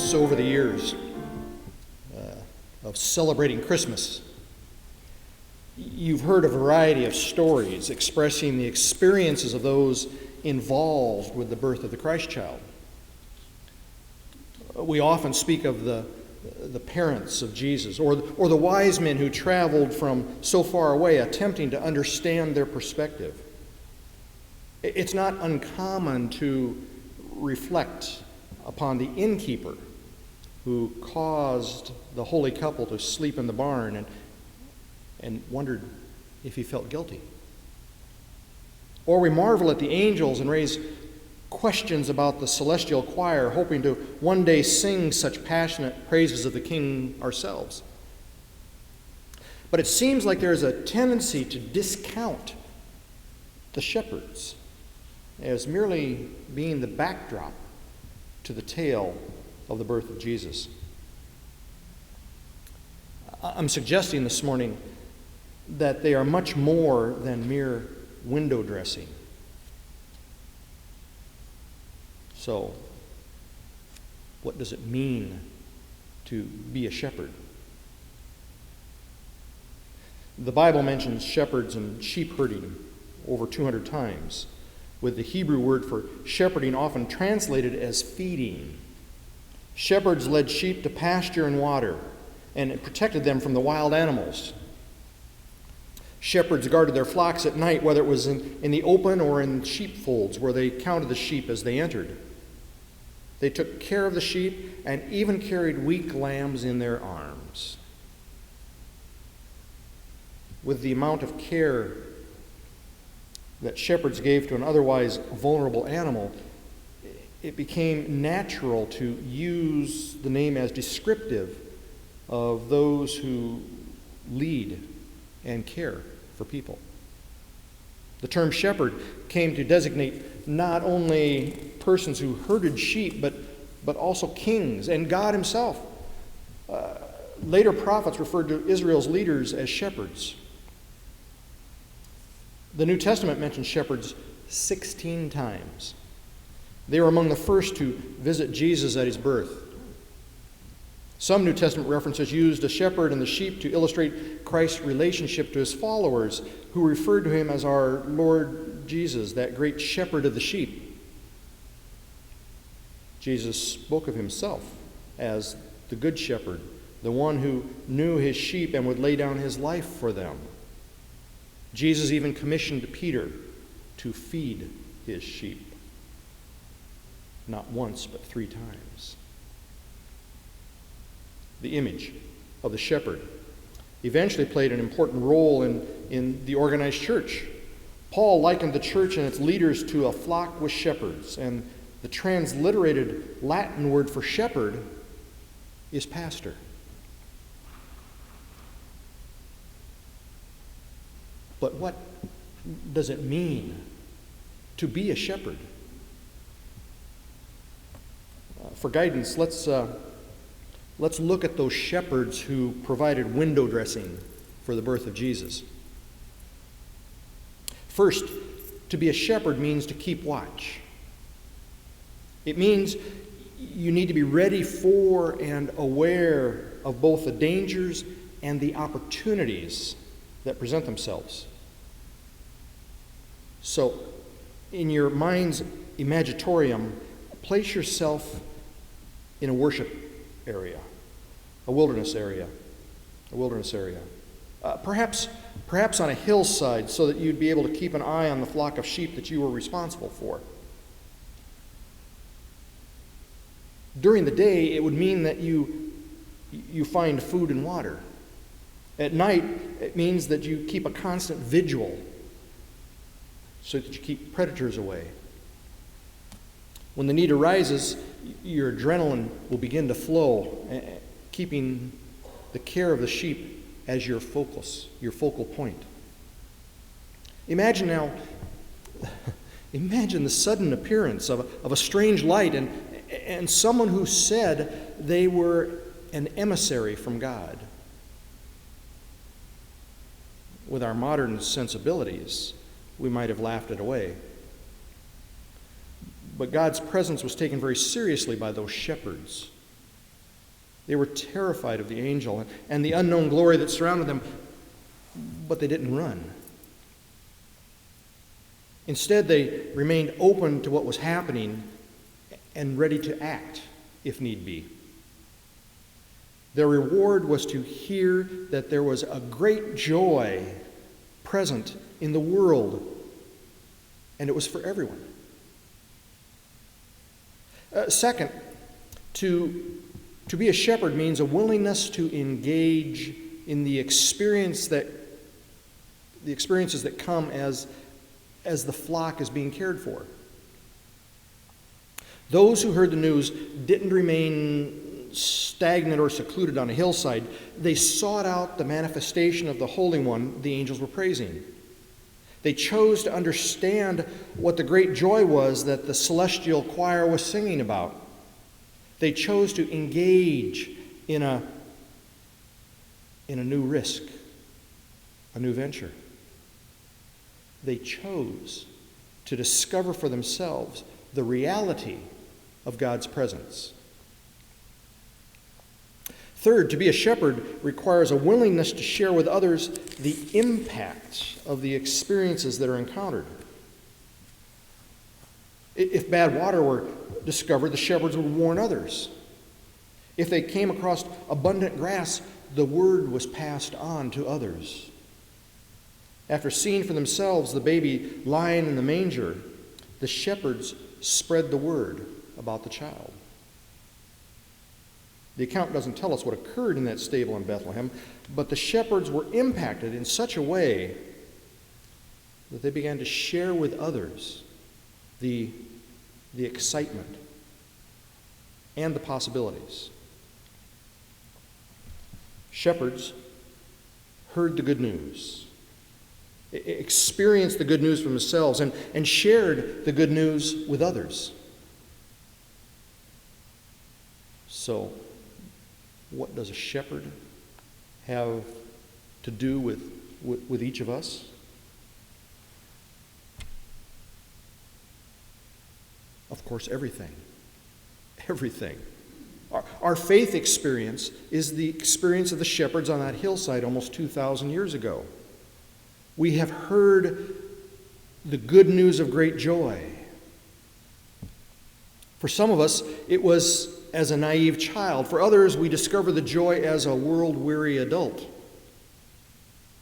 myths over the years of celebrating Christmas. You've heard a variety of stories expressing the experiences of those involved with the birth of the Christ child. We often speak of the parents of Jesus, or the wise men who traveled from so far away, attempting to understand their perspective. It's not uncommon to reflect upon the innkeeper who caused the holy couple to sleep in the barn and wondered if he felt guilty. Or we marvel at the angels and raise questions about the celestial choir, hoping to one day sing such passionate praises of the King ourselves. But it seems like there is a tendency to discount the shepherds as merely being the backdrop to the tale of the birth of Jesus. I'm suggesting this morning that they are much more than mere window dressing. So, what does it mean to be a shepherd? The Bible mentions shepherds and sheep herding over 200 times, with the Hebrew word for shepherding often translated as feeding. Shepherds led sheep to pasture and water, and it protected them from the wild animals. Shepherds guarded their flocks at night, whether it was in the open or in sheepfolds, where they counted the sheep as they entered. They took care of the sheep and even carried weak lambs in their arms. With the amount of care that shepherds gave to an otherwise vulnerable animal, it became natural to use the name as descriptive of those who lead and care for people. The term shepherd came to designate not only persons who herded sheep, but also kings and God himself. Later prophets referred to Israel's leaders as shepherds. The New Testament mentions shepherds 16 times. They were among the first to visit Jesus at his birth. Some New Testament references used a shepherd and the sheep to illustrate Christ's relationship to his followers, who referred to him as our Lord Jesus, that great shepherd of the sheep. Jesus spoke of himself as the good shepherd, the one who knew his sheep and would lay down his life for them. Jesus even commissioned Peter to feed his sheep. Not once, but 3 times. The image of the shepherd eventually played an important role in the organized church. Paul likened the church and its leaders to a flock with shepherds, and the transliterated Latin word for shepherd is pastor. But what does it mean to be a shepherd? For guidance, let's look at those shepherds who provided window dressing for the birth of Jesus. First, to be a shepherd means to keep watch. It means you need to be ready for and aware of both the dangers and the opportunities that present themselves. So, in your mind's imaginatorium, place yourself in a worship area, a wilderness area. Perhaps on a hillside, so that you'd be able to keep an eye on the flock of sheep that you were responsible for. During the day, it would mean that you find food and water. At night, it means that you keep a constant vigil so that you keep predators away. When the need arises, your adrenaline will begin to flow, keeping the care of the sheep as your focus, your focal point. Imagine the sudden appearance of a strange light and someone who said they were an emissary from God. With our modern sensibilities, we might have laughed it away. But God's presence was taken very seriously by those shepherds. They were terrified of the angel and the unknown glory that surrounded them, but they didn't run. Instead, they remained open to what was happening and ready to act if need be. Their reward was to hear that there was a great joy present in the world, and it was for everyone. Second, to be a shepherd means a willingness to engage in the experiences that come as the flock is being cared for. Those who heard the news didn't remain stagnant or secluded on a hillside. They sought out the manifestation of the Holy One the angels were praising. They chose to understand what the great joy was that the celestial choir was singing about. They chose to engage in a new risk, a new venture. They chose to discover for themselves the reality of God's presence. Third, to be a shepherd requires a willingness to share with others the impact of the experiences that are encountered. If bad water were discovered, the shepherds would warn others. If they came across abundant grass, the word was passed on to others. After seeing for themselves the baby lying in the manger, the shepherds spread the word about the child. The account doesn't tell us what occurred in that stable in Bethlehem, but the shepherds were impacted in such a way that they began to share with others the excitement and the possibilities. Shepherds heard the good news, experienced the good news for themselves, and shared the good news with others. So, what does a shepherd have to do with each of us? Of course, everything. Everything. Our faith experience is the experience of the shepherds on that hillside almost 2,000 years ago. We have heard the good news of great joy. For some of us, it was as a naive child. For others, we discover the joy as a world-weary adult.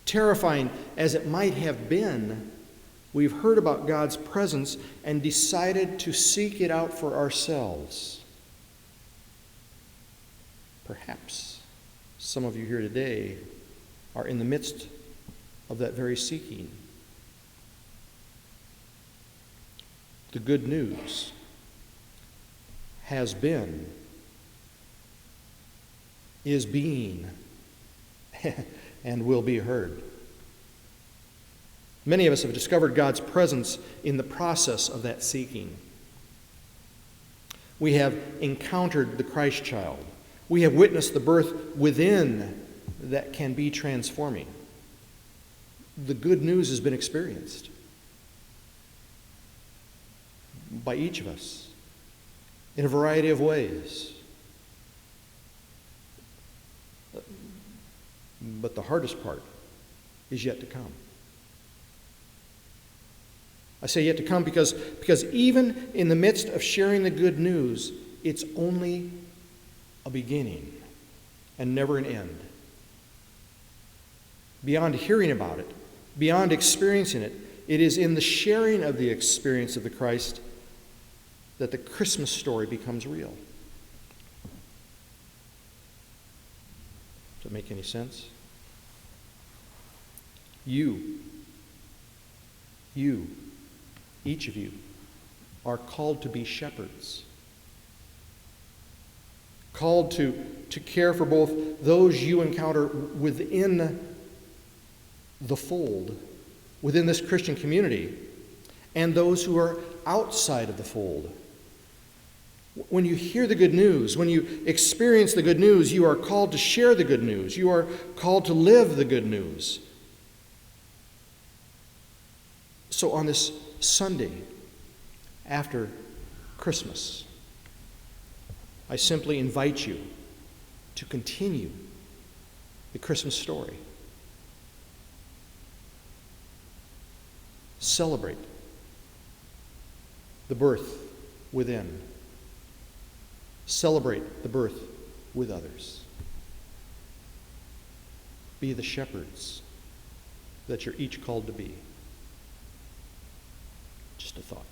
Terrifying as it might have been, we've heard about God's presence and decided to seek it out for ourselves. Perhaps some of you here today are in the midst of that very seeking. The good news has been, is being, and will be heard. Many of us have discovered God's presence in the process of that seeking. We have encountered the Christ child. We have witnessed the birth within that can be transforming. The good news has been experienced by each of us in a variety of ways. But the hardest part is yet to come. I say yet to come because even in the midst of sharing the good news, it's only a beginning and never an end. Beyond hearing about it, beyond experiencing it, it is in the sharing of the experience of the Christ that the Christmas story becomes real. Does it make any sense? You, each of you, are called to be shepherds. Called to care for both those you encounter within the fold, within this Christian community, and those who are outside of the fold. When you hear the good news, when you experience the good news, you are called to share the good news. You are called to live the good news. So on this Sunday after Christmas, I simply invite you to continue the Christmas story. Celebrate the birth within. Celebrate the birth with others. Be the shepherds that you're each called to be. Just a thought.